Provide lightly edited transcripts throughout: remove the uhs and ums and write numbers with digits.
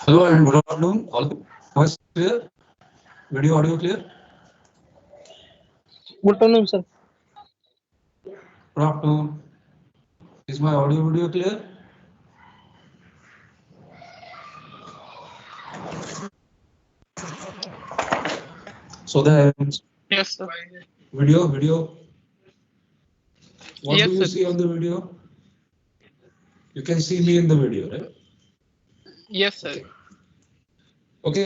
Hello and good afternoon. All voice clear? Video audio clear? Good afternoon, sir. Good afternoon. Is my audio video clear? So the Yes, sir. video. What do Yes, you sir. see on the video? You can see me in the video, right? Yes, sir. Okay.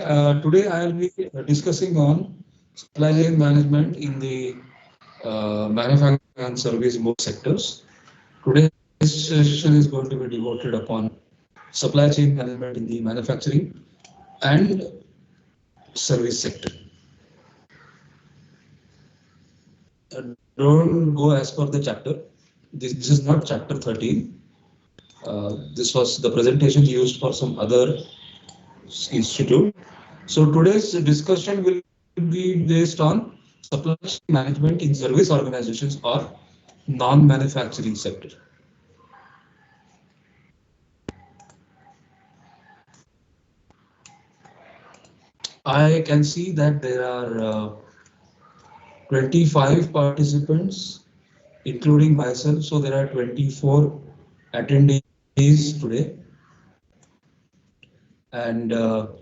Okay. Today I'll be discussing on supply chain management in the manufacturing and service both sectors. Today's session is going to be devoted upon supply chain management in the manufacturing and service sector. Don't go as per the chapter. This is not chapter 13. This was the presentation used for some other institute. So today's discussion will be based on supply chain management in service organizations or non-manufacturing sector. I can see that there are 25 participants, including myself. So there are 24 attendees today. And I'll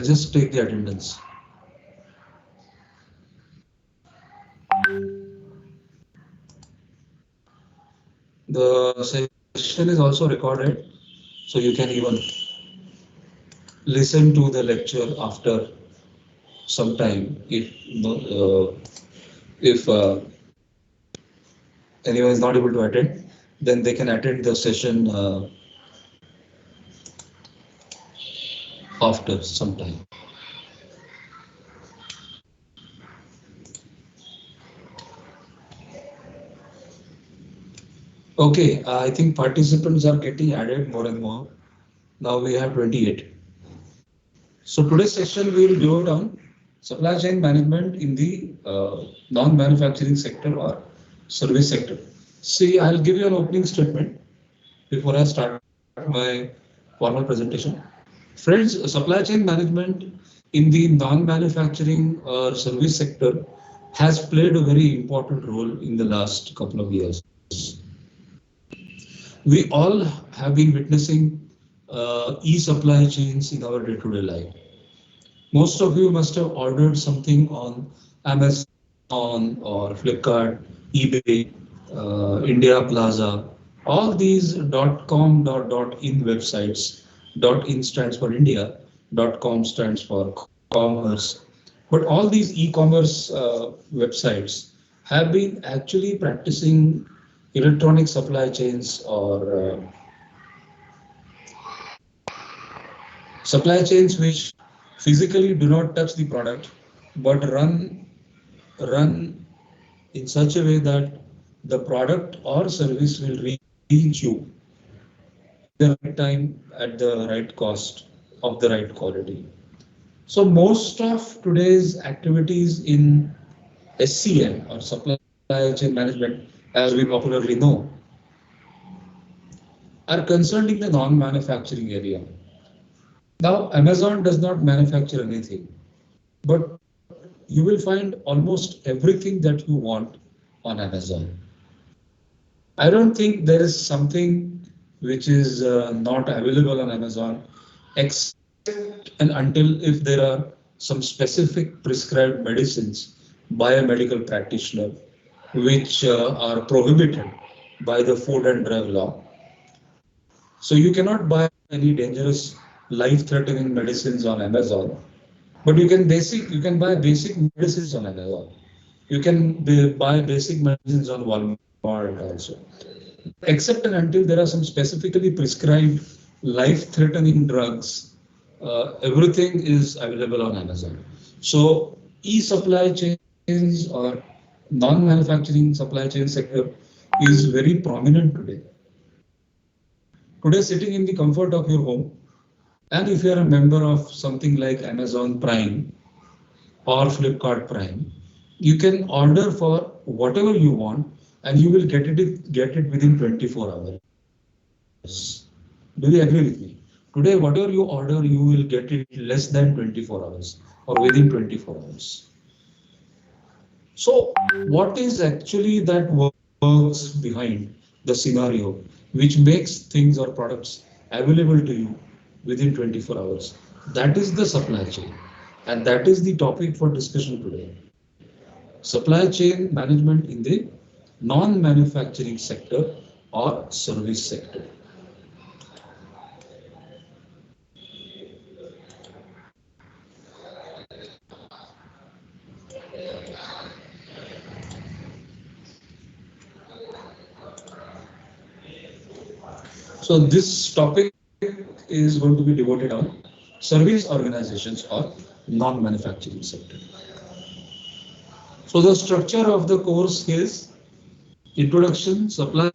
just take the attendance. The session is also recorded, so you can even listen to the lecture after some time. If anyone is not able to attend, then they can attend the session after some time. Okay, I think participants are getting added more and more. Now we have 28. So today's session we will go down supply chain management in the non-manufacturing sector or service sector. See, I'll give you an opening statement before I start my formal presentation. Friends, supply chain management in the non-manufacturing or service sector has played a very important role in the last couple of years. We all have been witnessing e-supply chains in our day-to-day life. Most of you must have ordered something on Amazon or Flipkart, eBay, India Plaza, all these .com .in websites. .in stands for India, .com stands for commerce. But all these e-commerce websites have been actually practicing electronic supply chains or supply chains which physically do not touch the product but run in such a way that the product or service will reach you at the right time at the right cost of the right quality. So most of today's activities in SCM or supply chain management, as we popularly know, are concerned in the non-manufacturing area. Now, Amazon does not manufacture anything, but you will find almost everything that you want on Amazon. I don't think there is something which is not available on Amazon, except and until if there are some specific prescribed medicines by a medical practitioner, which are prohibited by the Food and Drug law. So you cannot buy any dangerous, life-threatening medicines on Amazon. But you can buy basic medicines on Amazon. You can buy basic medicines on Walmart also. But except and until there are some specifically prescribed life-threatening drugs, everything is available on Amazon. So e-supply chains or non-manufacturing supply chain sector is very prominent today. Today, sitting in the comfort of your home, and if you are a member of something like Amazon Prime or Flipkart Prime, You can order for whatever you want and you will get it within 24 hours. Do you agree with me? Today, whatever you order, you will get it less than 24 hours or within 24 hours. So, what is actually that works behind the scenario which makes things or products available to you within 24 hours? That is the supply chain. And that is the topic for discussion today. Supply chain management in the non-manufacturing sector or service sector. So this topic is going to be devoted on service organizations or non-manufacturing sector. So the structure of the course is introduction, supply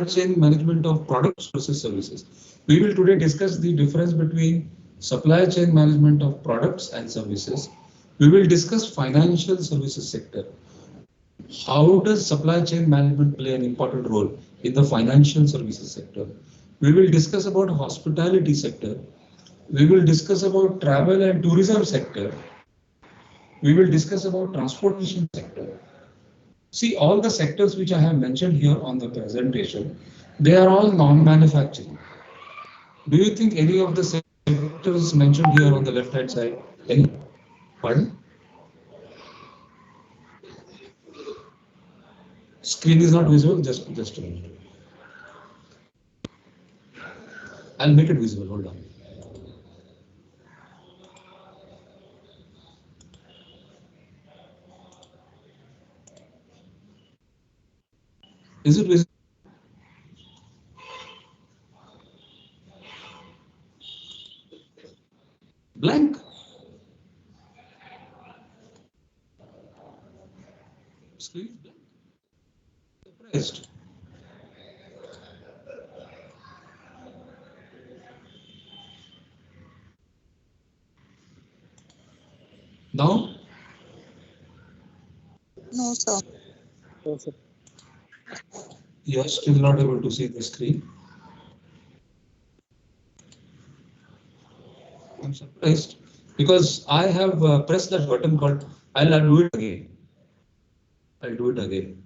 chain management of products versus services. We will today discuss the difference between supply chain management of products and services. We will discuss financial services sector. How does supply chain management play an important role in the financial services sector? We will discuss about hospitality sector. We will discuss about travel and tourism sector. We will discuss about transportation sector. See, all the sectors which I have mentioned here on the presentation, they are all non-manufacturing. Do you think any of the sectors mentioned here on the left-hand side, any? Pardon? Screen is not visible. Just a minute. I'll make it visible. Hold on. Is it visible? Blank. Screen is blank. Surprised. Now No, sir. No, sir. you are still not able to see the screen. I'm surprised because I have pressed that button called. I'll do it again. I'll do it again.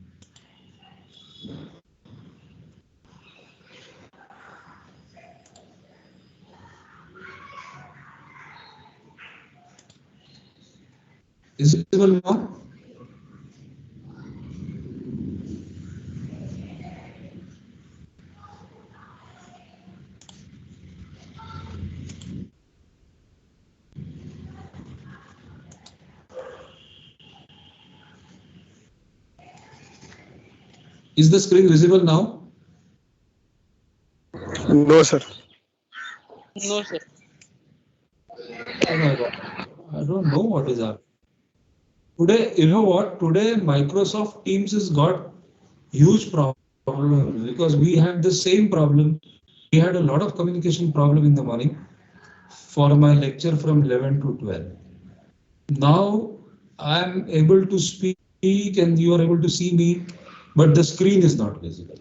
Is it visible now? Is the screen visible now? No, sir. No, sir. Oh my God. I don't know what is happening. Today, you know what? Today, Microsoft Teams has got huge problems because we had the same problem. We had a lot of communication problem in the morning for my lecture from 11 to 12. Now I'm able to speak and you are able to see me, but the screen is not visible.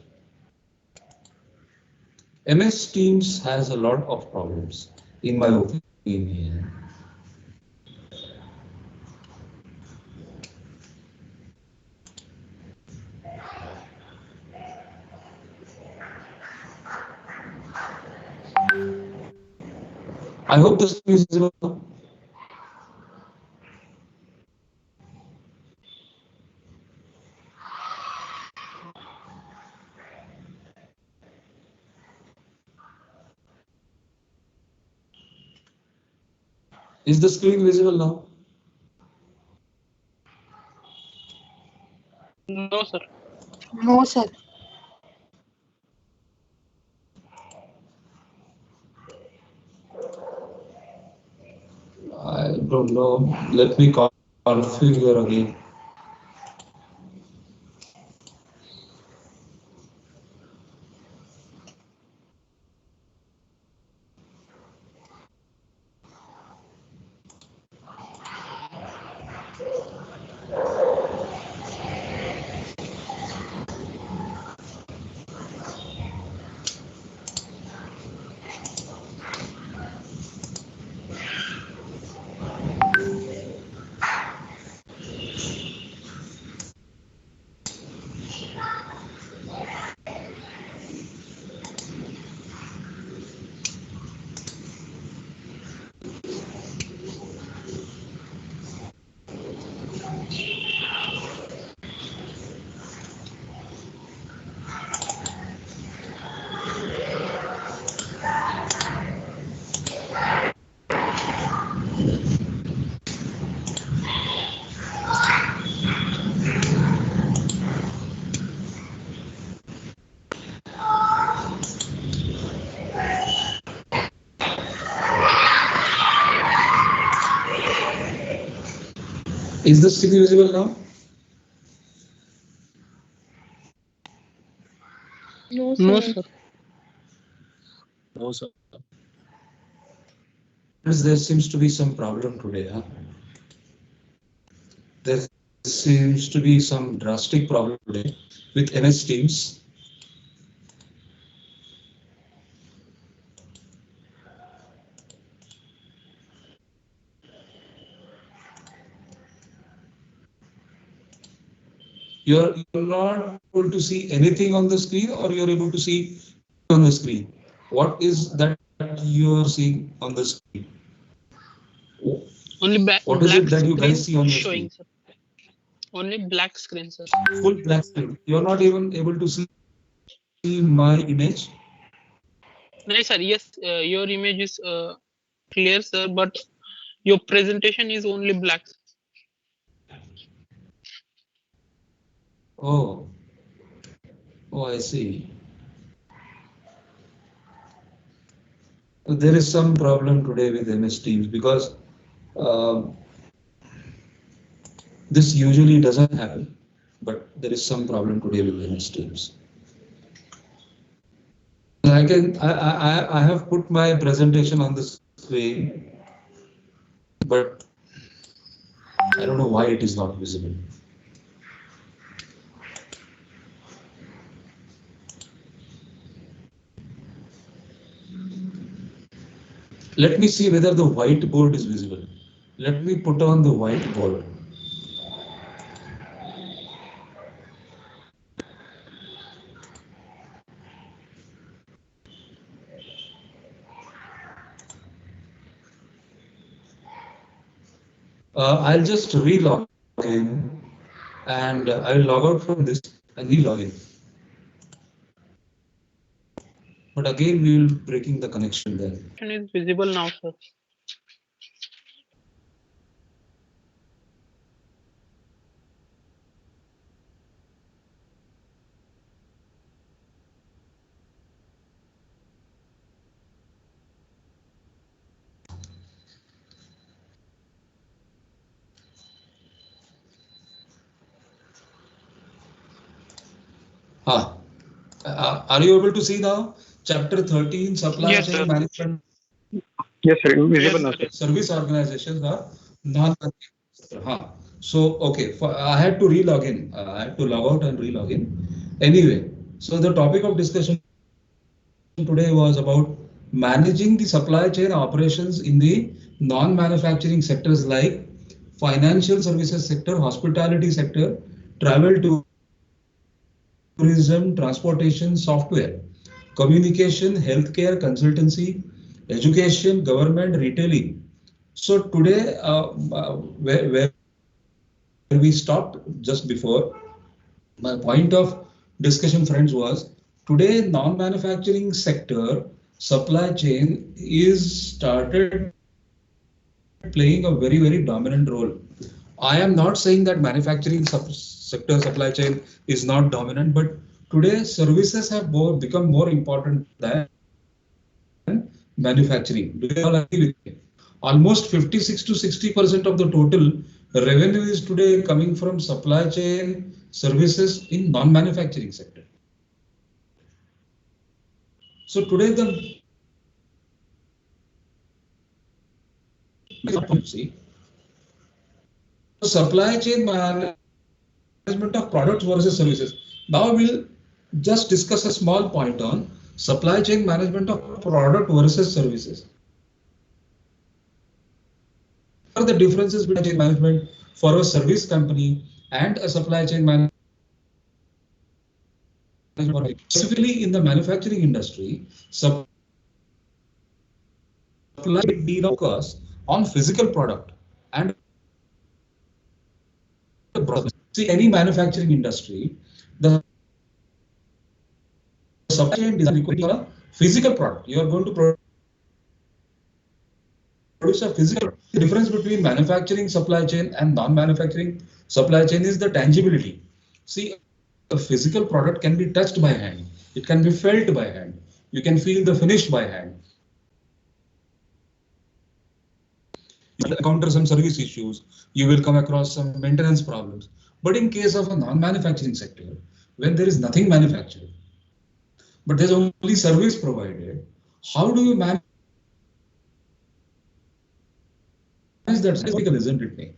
MS Teams has a lot of problems, in my opinion. I hope the screen is visible now. Is the screen visible now? No, sir. No, sir. I don't know. Let me configure again. Is the screen visible now? No, No, sir. sir. No, sir. There seems to be some problem today, huh? There seems to be some drastic problem today with MS Teams. You're not able to see anything on the screen, or you're able to see on the screen. What is that you are seeing on the screen? Only What is black it that you screen guys see on the showing, screen? sir. Only black screen, sir. Full black screen. You're not even able to see my image. No, sir. Yes, your image is clear, sir, but your presentation is only black. Oh, oh, I see. There is some problem today with MS Teams because this usually doesn't happen, but there is some problem today with MS Teams. I have put my presentation on the screen, but I don't know why it is not visible. Let me see whether the whiteboard is visible. Let me put on the whiteboard. I'll just re-log in and I'll log out from this and re-log in. But again, we will be breaking the connection there. It is visible now, sir. Ah, are you able to see now? Chapter 13, Supply Yes, Chain sir. Management Yes, sir. Visible Yes, now, sir. sir. Yes. Service Organizations are non. So, okay, I had to re-log in. I had to log out and re-log in. Anyway, so the topic of discussion today was about managing the supply chain operations in the non-manufacturing sectors like financial services sector, hospitality sector, travel, tourism, transportation, software, communication, healthcare, consultancy, education, government, retailing. So today, where we stopped just before, my point of discussion, friends, was today non-manufacturing sector supply chain is started playing a very dominant role. I am not saying that manufacturing sector supply chain is not dominant, but today services have become more important than manufacturing. Do you all agree with me? Almost 56 to 60% of the total revenue is today coming from supply chain services in non-manufacturing sector. So today see, supply chain management of products versus services. Now we'll just discuss a small point on supply chain management of product versus services. What are the differences between chain management for a service company and a supply chain management? Specifically in the manufacturing industry, supply chain focus on physical product and see any manufacturing industry, the supply chain design requires a physical product. You are going to produce produce a physical. The difference between manufacturing supply chain and non-manufacturing supply chain is the tangibility. See, a physical product can be touched by hand. It can be felt by hand. You can feel the finish by hand. You will encounter some service issues. You will come across some maintenance problems. But in case of a non-manufacturing sector, when there is nothing manufactured, but there's only service provided, how do you manage that? Physical, isn't it?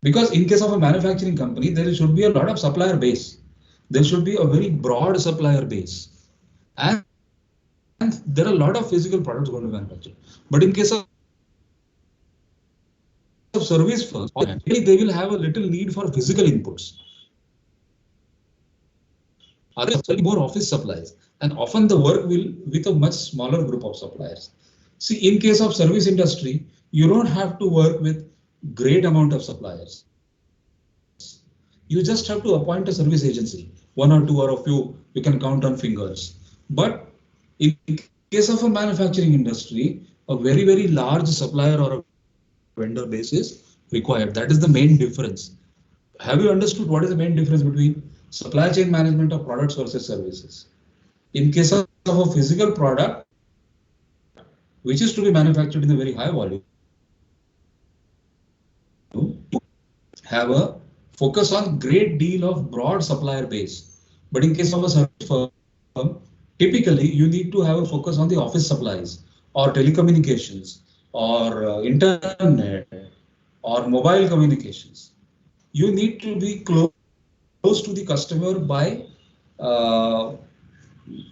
Because in case of a manufacturing company, there should be a lot of supplier base. There should be a very broad supplier base. And there are a lot of physical products going to be manufactured. But in case of service firms, they will have a little need for physical inputs. Others more office supplies, and often the work will with a much smaller group of suppliers. See, in case of service industry, you don't have to work with great amount of suppliers. You just have to appoint a service agency, one or two or a few, you can count on fingers. But in case of a manufacturing industry, a very, very large supplier or a vendor base is required. That is the main difference. Have you understood what is the main difference between supply chain management of products versus services? In case of a physical product, which is to be manufactured in a very high volume, have a focus on great deal of broad supplier base. But in case of a service firm, typically you need to have a focus on the office supplies or telecommunications or internet or mobile communications. You need to be close to the customer by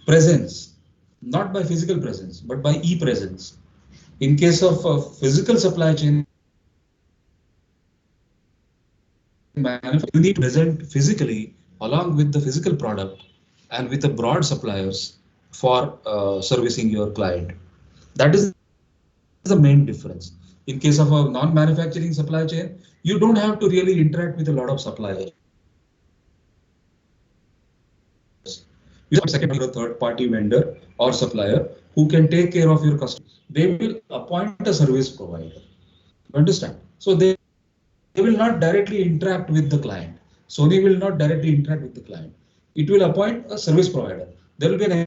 presence, not by physical presence, but by e-presence. In case of a physical supply chain, you need to present physically along with the physical product and with the broad suppliers for servicing your client. That is the main difference. In case of a non-manufacturing supply chain, you don't have to really interact with a lot of suppliers. You have a second or third party vendor or supplier who can take care of your customers. They will appoint a service provider. Understand? So they will not directly interact with the client. Sony will not directly interact with the client. It will appoint a service provider. There will be an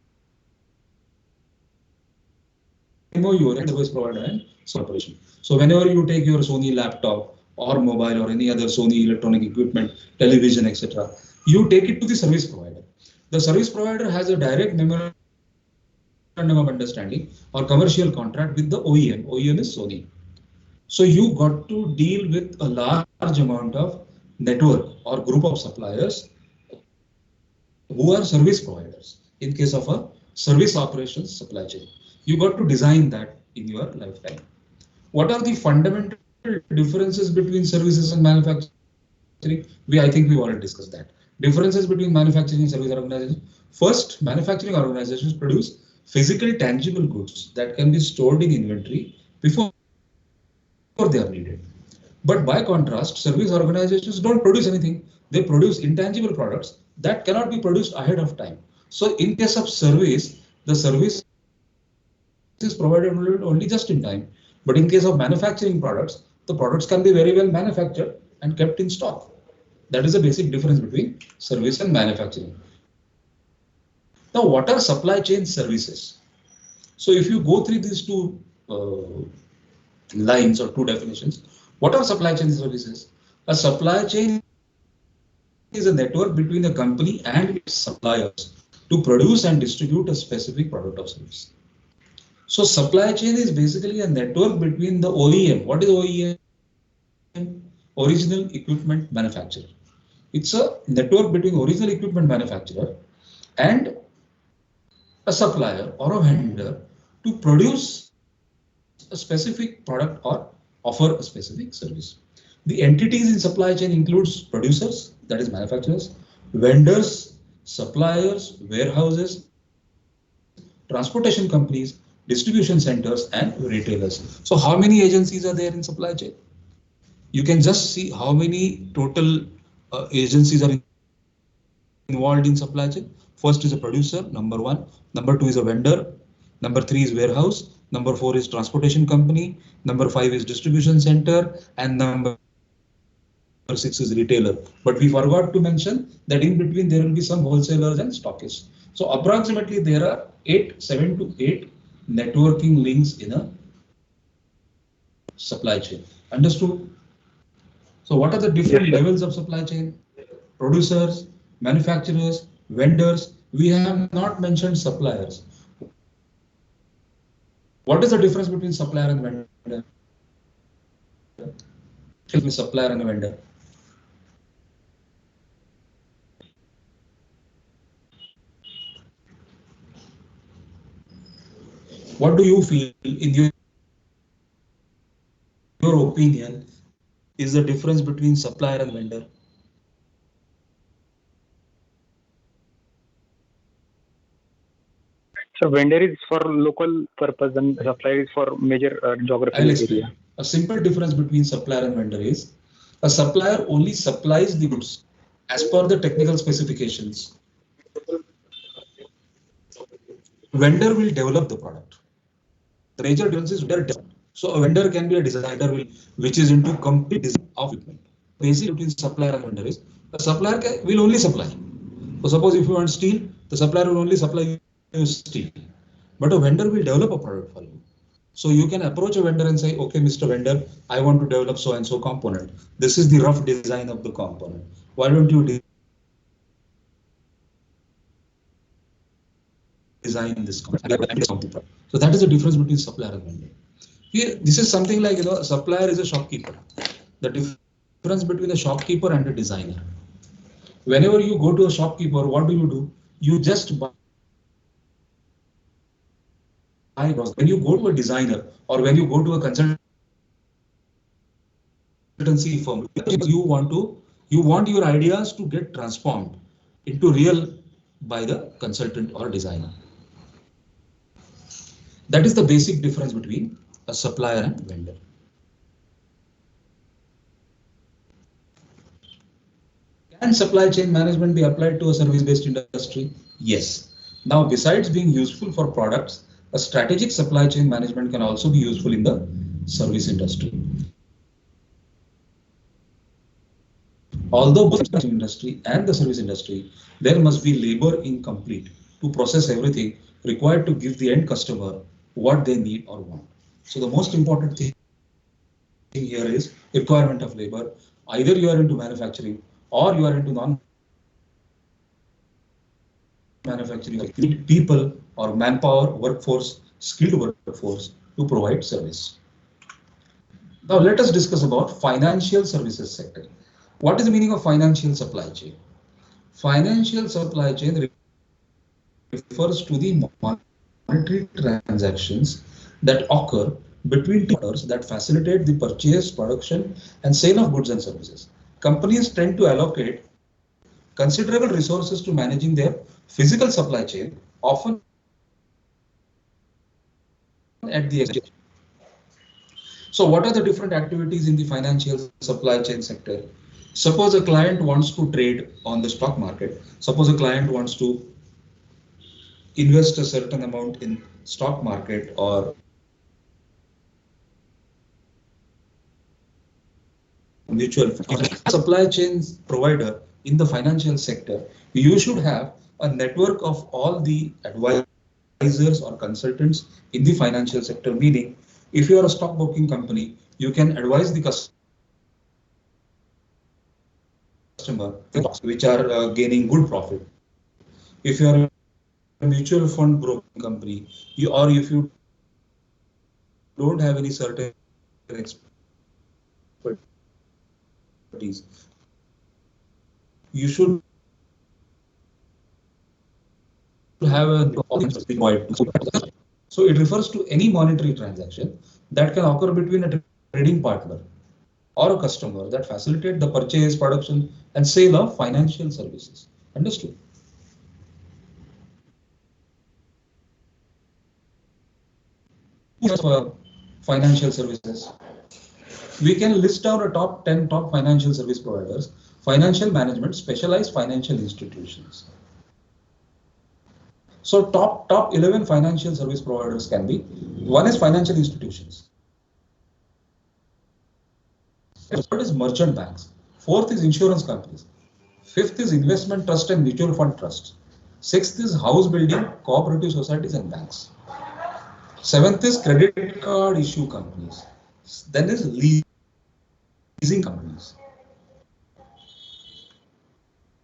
MOU, service provider and operation. So whenever you take your Sony laptop or mobile or any other Sony electronic equipment, television, etc., you take it to the service provider. The service provider has a direct memorandum of understanding or commercial contract with the OEM. OEM is Sony. So you got to deal with a large amount of network or group of suppliers who are service providers. In case of a service operations supply chain, you got to design that in your lifetime. What are the fundamental differences between services and manufacturing? I think we've already discussed that. Differences between manufacturing and service organizations. First, manufacturing organizations produce physical tangible goods that can be stored in inventory before they are needed. But by contrast, service organizations don't produce anything. They produce intangible products that cannot be produced ahead of time. So in case of service, the service is provided only just in time. But in case of manufacturing products, the products can be very well manufactured and kept in stock. That is the basic difference between service and manufacturing. Now, what are supply chain services? So if you go through these two lines or two definitions, what are supply chain services? A supply chain is a network between a company and its suppliers to produce and distribute a specific product or service. So supply chain is basically a network between the OEM. What is OEM? Original equipment manufacturer. It's a network between original equipment manufacturer and a supplier or a vendor to produce a specific product or offer a specific service. The entities in supply chain includes producers, that is manufacturers, vendors, suppliers, warehouses, transportation companies, distribution centers, and retailers. So how many agencies are there in supply chain? You can just see how many total agencies are involved in supply chain. First is a producer, number one. Number two is a vendor. Number three is warehouse. Number 4 is transportation company. Number 5 is distribution center, and number 6 is retailer. But we forgot to mention that in between there will be some wholesalers and stockists. So approximately there are 7 to 8 networking links in a supply chain. Understood? So what are the different levels of supply chain? Producers, manufacturers, vendors. We have not mentioned suppliers. What is the difference between supplier and vendor? Tell me, supplier and vendor. What do you feel, in your opinion, is the difference between supplier and vendor? So vendor is for local purpose and supplier is for major geographical area. A simple difference between supplier and vendor is a supplier only supplies the goods as per the technical specifications. Vendor will develop the product. The major difference is vendor design. So a vendor can be a designer which is into complete design of equipment. Basically between supplier and vendor is a supplier will only supply. So suppose if you want steel, the supplier will only supply you steel, but a vendor will develop a product for you. So you can approach a vendor and say, okay, Mr. Vendor, I want to develop so and so component. This is the rough design of the component. Why don't you design this component? So that is the difference between supplier and vendor. Here, this is something like, a supplier is a shopkeeper. The difference between a shopkeeper and a designer. Whenever you go to a shopkeeper, what do? You just buy. When you go to a designer or when you go to a consultancy firm, you want your ideas to get transformed into real by the consultant or designer. That is the basic difference between a supplier and vendor. Can supply chain management be applied to a service-based industry? Yes. Now, besides being useful for products, a strategic supply chain management can also be useful in the service industry. Although both the industry and the service industry, there must be labor incomplete to process everything required to give the end customer what they need or want. So the most important thing here is requirement of labor. Either you are into manufacturing or you are into non-manufacturing. You need people or manpower, workforce, skilled workforce to provide service. Now let us discuss about financial services sector. What is the meaning of financial supply chain? Financial supply chain refers to the monetary transactions that occur between partners that facilitate the purchase, production, and sale of goods and services. Companies tend to allocate considerable resources to managing their physical supply chain, often at the exit. So what are the different activities in the financial supply chain sector? Suppose a client wants to trade on the stock market. Suppose a client wants to invest a certain amount in stock market or mutual fund. Supply chain provider in the financial sector, you should have a network of all the advisors or consultants in the financial sector, meaning if you are a stockbroking company, you can advise the customer which are gaining good profit. If you are a mutual fund broking company, or if you don't have any certain expertise, you should have a so it refers to any monetary transaction that can occur between a trading partner or a customer that facilitate the purchase, production, and sale of financial services. Understood? Financial services. We can list down a top 10 top financial service providers. Financial management, specialized financial institutions. So top 11 financial service providers can be, one is financial institutions. Third is merchant banks. Fourth is insurance companies. Fifth is investment trust and mutual fund trusts. Sixth is house building, cooperative societies and banks. Seventh is credit card issue companies. Then is leasing companies.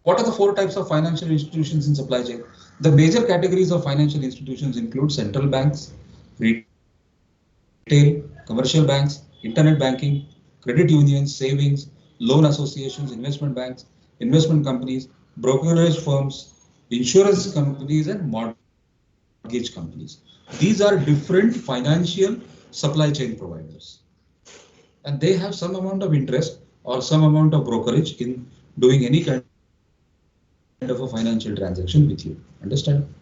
What are the four types of financial institutions in supply chain? The major categories of financial institutions include central banks, retail, commercial banks, internet banking, credit unions, savings, loan associations, investment banks, investment companies, brokerage firms, insurance companies, and mortgage companies. These are different financial supply chain providers, and they have some amount of interest or some amount of brokerage in doing any kind of a financial transaction with you. Understand?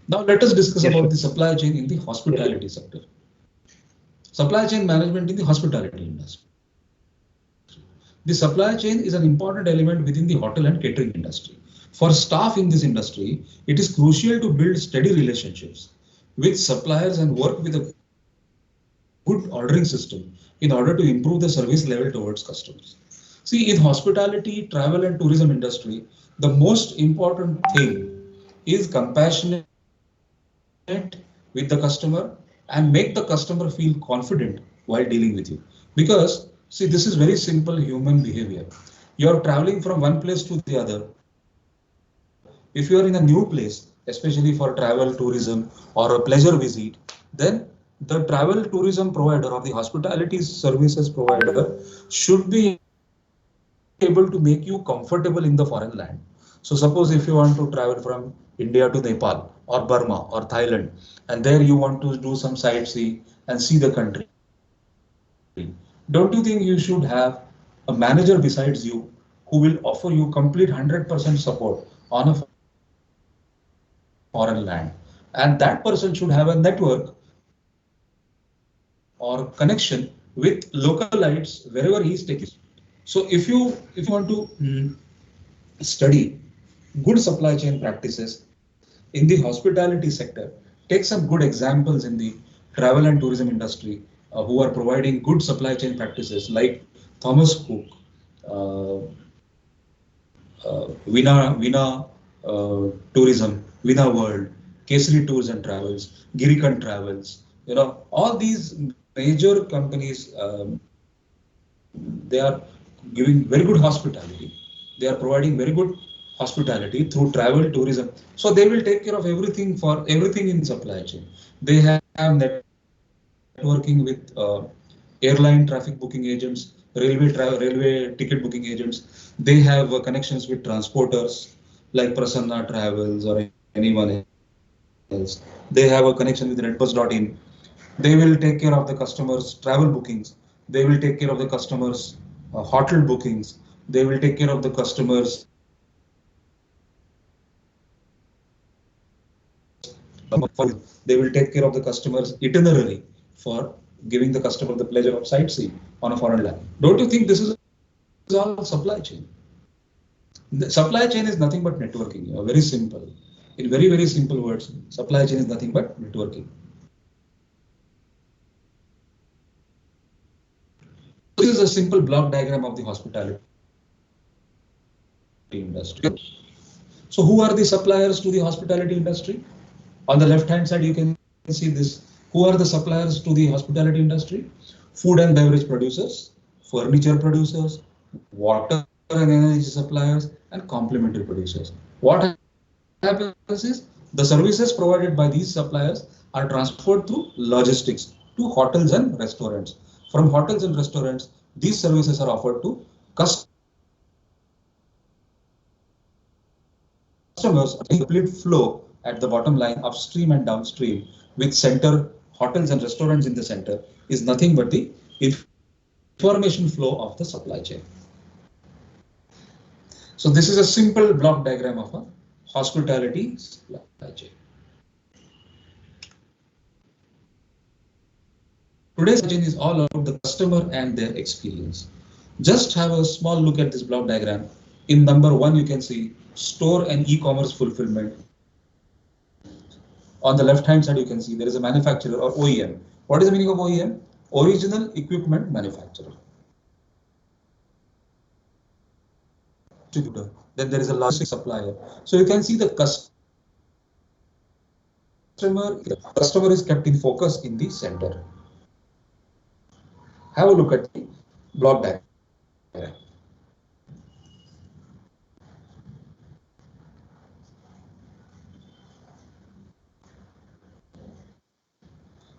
Now let us discuss about the supply chain in the hospitality sector. Supply chain management in the hospitality industry. The supply chain is an important element within the hotel and catering industry. For staff in this industry, it is crucial to build steady relationships with suppliers and work with a good ordering system in order to improve the service level towards customers. See, in hospitality, travel and tourism industry, the most important thing is compassionate with the customer and make the customer feel confident while dealing with you. Because see, this is very simple human behavior. You're traveling from one place to the other. If you are in a new place, especially for travel, tourism, or a pleasure visit, then the travel tourism provider or the hospitality services provider should be able to make you comfortable in the foreign land. So suppose if you want to travel from India to Nepal or Burma or Thailand, and there you want to do some sightseeing and see the country, don't you think you should have a manager besides you who will offer you complete 100% support on a foreign land? And that person should have a network or connection with localites wherever he is taking. So if you want to study good supply chain practices in the hospitality sector, take some good examples in the travel and tourism industry who are providing good supply chain practices like Thomas Cook, Vina Tourism, Vina World, Kesari Tours and Travels, Girikant Travels. You know, all these major companies, they are giving very good hospitality. They are providing very good hospitality through travel tourism. So they will take care of everything in supply chain. They have networking with airline traffic booking agents, railway ticket booking agents. They have connections with transporters like Prasanna Travels or anyone else. They have a connection with redbus.in. They will take care of the customers' travel bookings. They will take care of the customers' hotel bookings. They will take care of the customers' they will take care of the customer's itinerary for giving the customer the pleasure of sightseeing on a foreign land. Don't you think this is all supply chain? The supply chain is nothing but networking. Very simple. In very, very simple words, supply chain is nothing but networking. This is a simple block diagram of the hospitality industry. So who are the suppliers to the hospitality industry? On the left hand side, you can see this. Who are the suppliers to the hospitality industry? Food and beverage producers, furniture producers, water and energy suppliers, and complementary producers. What happens is the services provided by these suppliers are transferred through logistics to hotels and restaurants. From hotels and restaurants, these services are offered to customers. A complete flow at the bottom line, upstream and downstream, with center hotels and restaurants in the center, is nothing but the information flow of the supply chain. So this is a simple block diagram of a hospitality supply chain. Today's chain is all about the customer and their experience. Just have a small look at this block diagram. In number 1, you can see store and e-commerce fulfillment. On the left hand side, you can see there is a manufacturer or OEM. What is the meaning of OEM? Original equipment manufacturer. Distributor. Then there is a logistic supplier. So you can see the customer is kept in focus in the center. Have a look at the block diagram.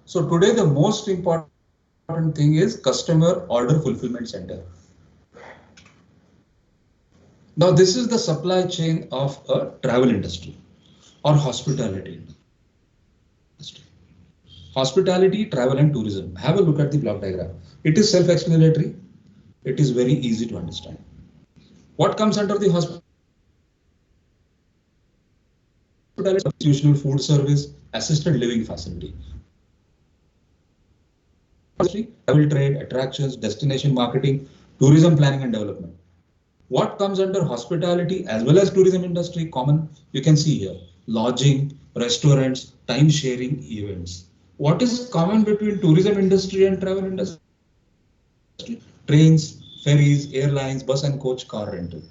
So today the most important thing is customer order fulfillment center. Now this is the supply chain of a travel industry or hospitality industry. Hospitality, travel and tourism. Have a look at the block diagram. It is self-explanatory. It is very easy to understand. What comes under the hospitality? Institutional food service, assisted living facility. Travel trade, attractions, destination marketing, tourism planning and development. What comes under hospitality as well as tourism industry common? You can see here, lodging, restaurants, time sharing, events. What is common between tourism industry and travel industry? Trains, ferries, airlines, bus and coach, car rental.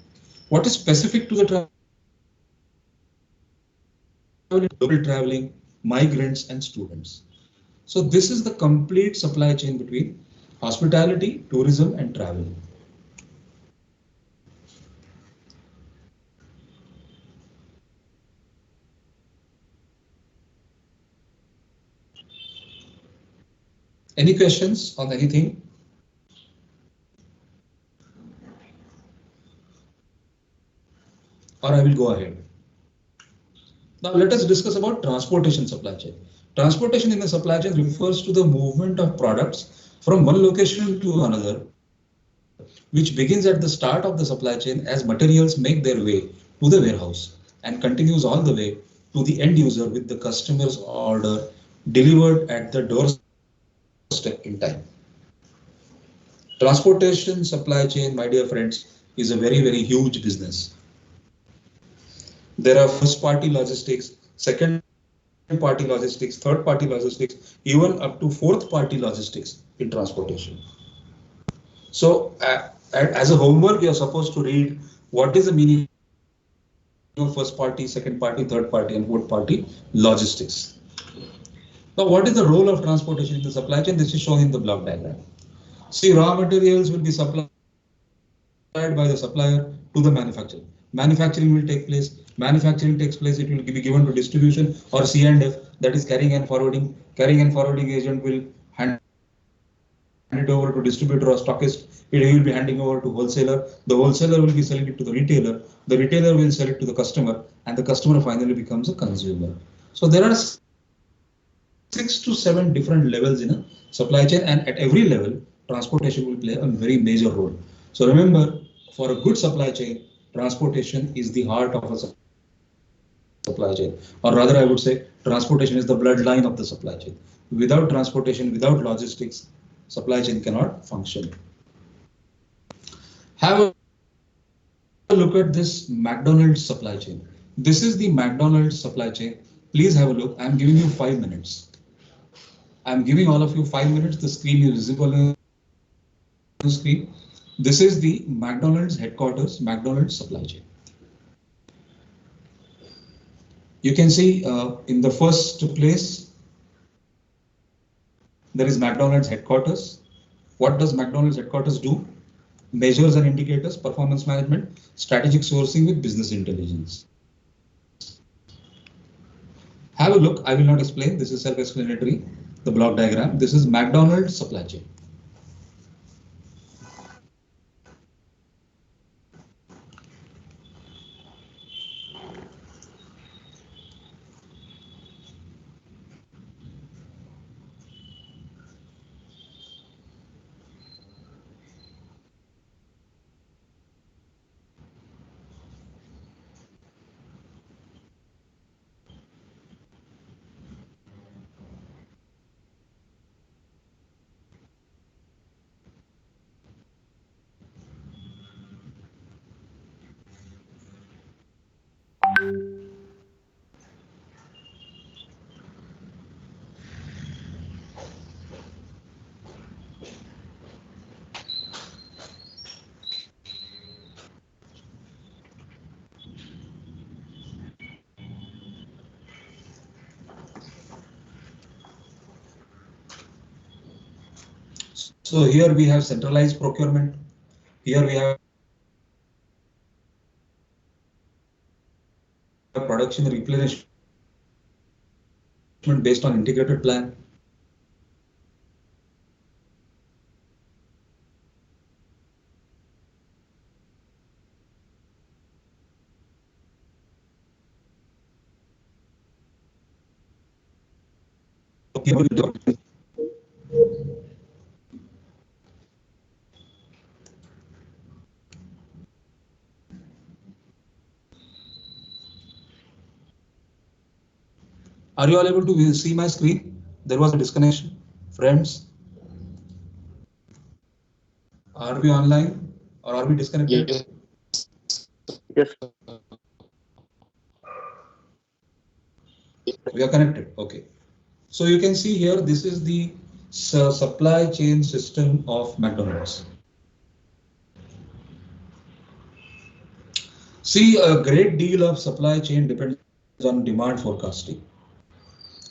What is specific to the traveling, migrants and students? So this is the complete supply chain between hospitality, tourism and travel. Any questions on anything? Or I will go ahead. Now let us discuss about transportation supply chain. Transportation in the supply chain refers to the movement of products from one location to another, which begins at the start of the supply chain as materials make their way to the warehouse and continues all the way to the end user with the customer's order delivered at the doorstep in time. Transportation supply chain, my dear friends, is a very, very huge business. There are first party logistics, second party logistics, third party logistics, even up to fourth party logistics in transportation. So as a homework, you are supposed to read what is the meaning of first party, second party, third party and fourth party logistics. Now, what is the role of transportation in the supply chain? This is shown in the block diagram. See, raw materials will be supplied by the supplier to the manufacturer. Manufacturing will take place. Manufacturing takes place. It will be given to distribution or C&F, that is carrying and forwarding. Carrying and forwarding agent will hand it over to distributor or stockist. He will be handing over to wholesaler. The wholesaler will be selling it to the retailer. The retailer will sell it to the customer, and the customer finally becomes a consumer. So there are 6 to 7 different levels in a supply chain, and at every level, transportation will play a very major role. So remember, for a good supply chain, transportation is the heart of a supply chain, or rather I would say transportation is the bloodline of the supply chain. Without transportation, without logistics, supply chain cannot function. Have a look at this McDonald's supply chain. This is the McDonald's supply chain. Please have a look. I'm giving you 5 minutes. I'm giving all of you 5 minutes. The screen is visible on the screen. This is the McDonald's headquarters, McDonald's supply chain. You can see in the first place, there is McDonald's headquarters. What does McDonald's headquarters do? Measures and indicators, performance management, strategic sourcing with business intelligence. Have a look. I will not explain. This is self-explanatory. The block diagram. This is McDonald's supply chain. So here we have centralized procurement. Here we have production replenishment based on integrated plan. Are you all able to see my screen? There was a disconnection. Friends, are we online or are we disconnected? Yes. Yes. We are connected. Okay. So you can see here, this is the supply chain system of McDonald's. See, a great deal of supply chain depends on demand forecasting,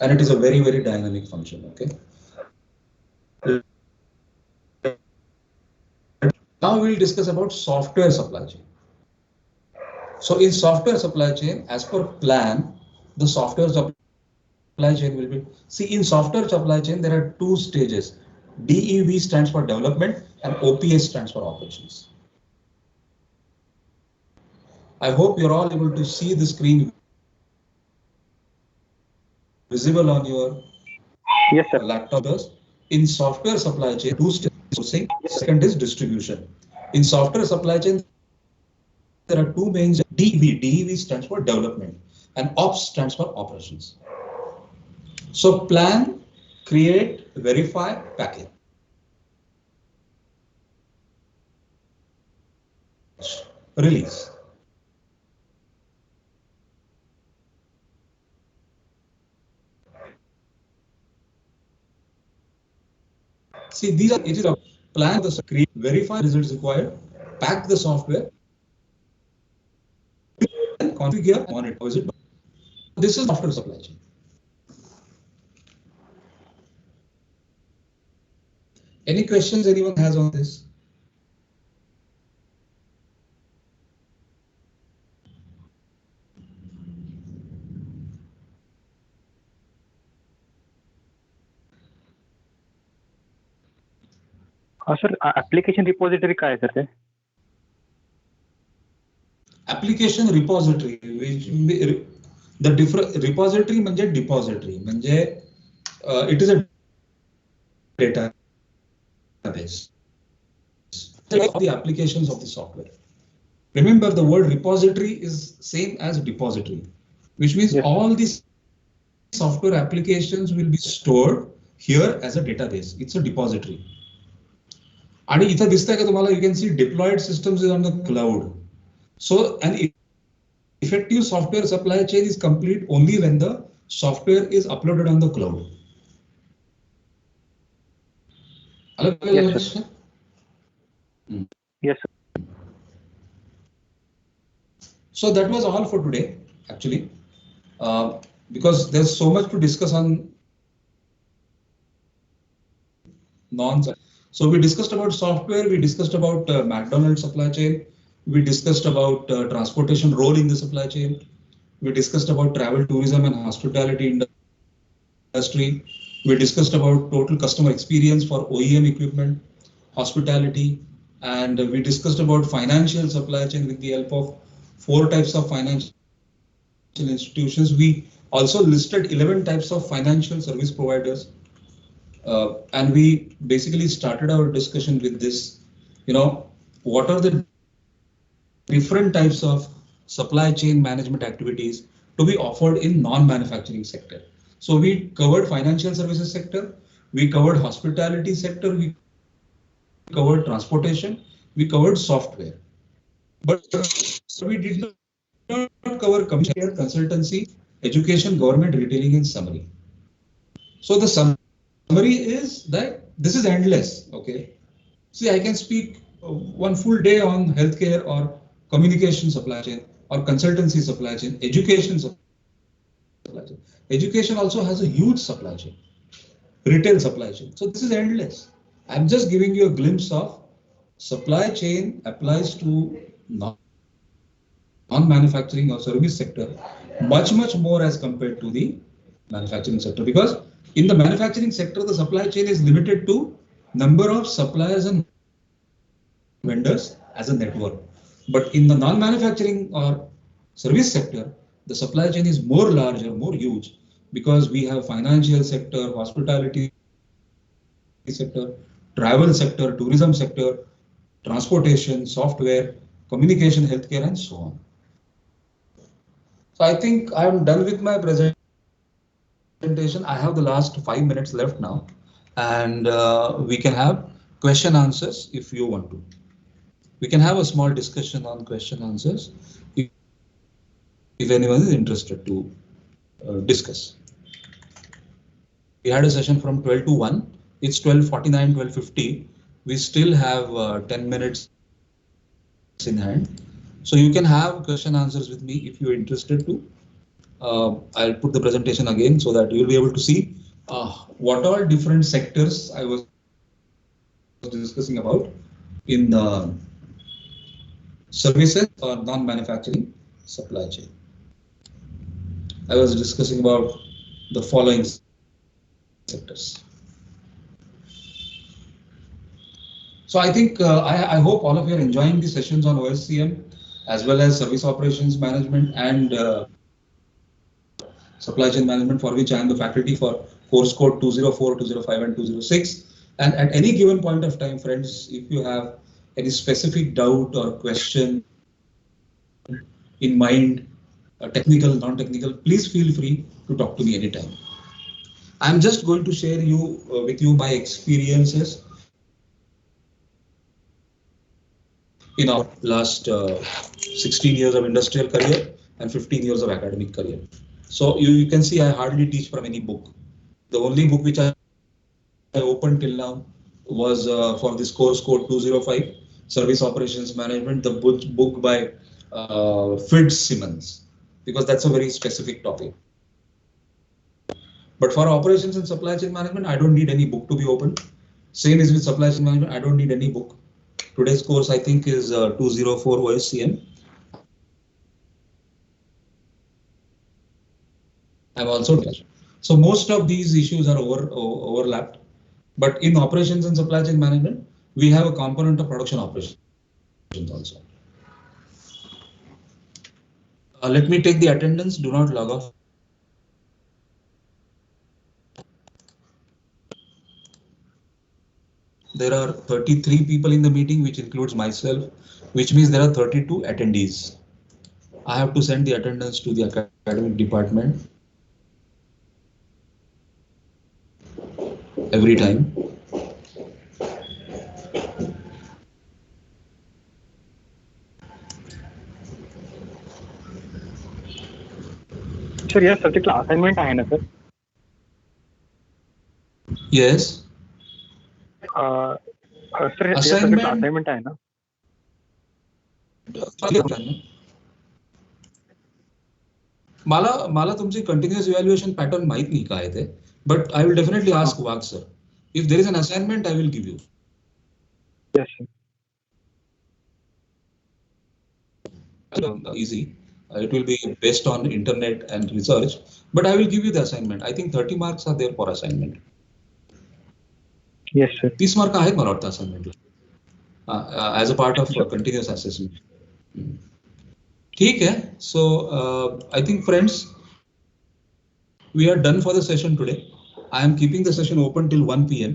and it is a very, very dynamic function. Okay. Now we'll discuss about software supply chain. So in software supply chain, as per plan, the software supply chain will be, see, in software supply chain, there are two stages. DEV stands for development and OPS stands for operations. I hope you're all able to see the screen visible on your laptop. In software supply chain, two stages, sourcing, second is distribution. In software supply chain, there are two main DEV. DEV stands for development and OPS stands for operations. So plan, create, verify, package. Release. See, these are, it is a plan, the create, verify results required, pack the software, and configure, monitor. Is it? This is software supply chain. Any questions anyone has on this? Sir, application repository काय आहे sir? Application repository, which the different repository म्हणजे depository म्हणजे it is a database. The applications of the software. Remember, the word repository is same as depository, which means all these software applications will be stored here as a database. It's a depository. आणि इथं दिसतंय का तुम्हाला, you can see deployed systems is on the cloud. So an effective software supply chain is complete only when the software is uploaded on the cloud. Yes, sir. Yes, sir. So that was all for today, actually, because there's so much to discuss on So we discussed about software, we discussed about McDonald's supply chain, we discussed about transportation role in the supply chain, we discussed about travel, tourism and hospitality industry, we discussed about total customer experience for OEM equipment, hospitality, and we discussed about financial supply chain with the help of 4 types of financial institutions. We also listed 11 types of financial service providers. And we basically started our discussion with this, what are the different types of supply chain management activities to be offered in non-manufacturing sector. So we covered financial services sector, we covered hospitality sector, we covered transportation, we covered software. But we did not cover commercial, consultancy, education, government, retailing, and summary. So the summary is that this is endless. Okay, see, I can speak one full day on healthcare or communication supply chain or consultancy supply chain, education supply chain. Education also has a huge supply chain, retail supply chain. So this is endless. I'm just giving you a glimpse of supply chain applies to non-manufacturing or service sector much more as compared to the manufacturing sector, because in the manufacturing sector the supply chain is limited to number of suppliers and vendors as a network, but in the non-manufacturing or service sector the supply chain is more larger, more huge, because we have financial sector, hospitality sector, travel sector, tourism sector, transportation, software, communication, healthcare, and so on. So I think I am done with my presentation. I have the last 5 minutes left now, and we can have question answers if you want to. We can have a small discussion on question answers if anyone is interested to discuss. We had a session from 12 to 1. It's 12:49, 12:50. We still have 10 minutes in hand. So you can have question answers with me if you're interested to. I'll put the presentation again so that you'll be able to see what all different sectors I was discussing about in the services or non-manufacturing supply chain. I was discussing about the following sectors. So I think I hope all of you are enjoying the sessions on OSCM as well as service operations management and supply chain management, for which I am the faculty for course code 204, 205 and 206. And at any given point of time, friends, if you have any specific doubt or question in mind, technical, non-technical, please feel free to talk to me anytime. I'm just going to share with you my experiences in our last 16 years of industrial career and 15 years of academic career. So you can see I hardly teach from any book. The only book which I opened till now was for this course code 205, Service Operations Management, the book by Fitzsimmons, because that's a very specific topic. But for operations and supply chain management, I don't need any book to be opened. Same is with supply chain management, I don't need any book. Today's course, I think, is 204 OSCM. I'm also so most of these issues are overlapped, but in operations and supply chain management, we have a component of production operations also. Let me take the attendance. Do not log off. There are 33 people in the meeting, which includes myself, which means there are 32 attendees. I have to send the attendance to the academic department every time. Sir, या सब्जेक्टला assignment आहे ना sir? Yes. Sir या सब्जेक्टला assignment आहे ना? मला तुमची continuous evaluation pattern माहित नाही काय ते, but I will definitely ask Wag sir. If there is an assignment, I will give you. Yes, sir. Easy. It will be based on internet and research, but I will give you the assignment. I think 30 marks are there for assignment. Yes, sir. 30 mark आहेत मला वाटतं assignment as a part of continuous assessment. ठीक है. So I think, friends, we are done for the session today. I am keeping the session open till 1 p.m.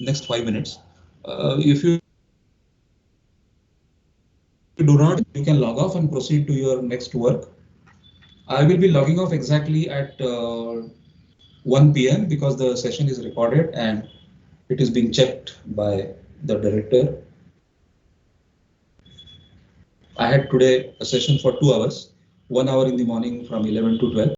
next 5 minutes. If you do not, you can log off and proceed to your next work. I will be logging off exactly at 1 p.m. because the session is recorded and it is being checked by the director. I had today a session for 2 hours, 1 hour in the morning from 11 to 12.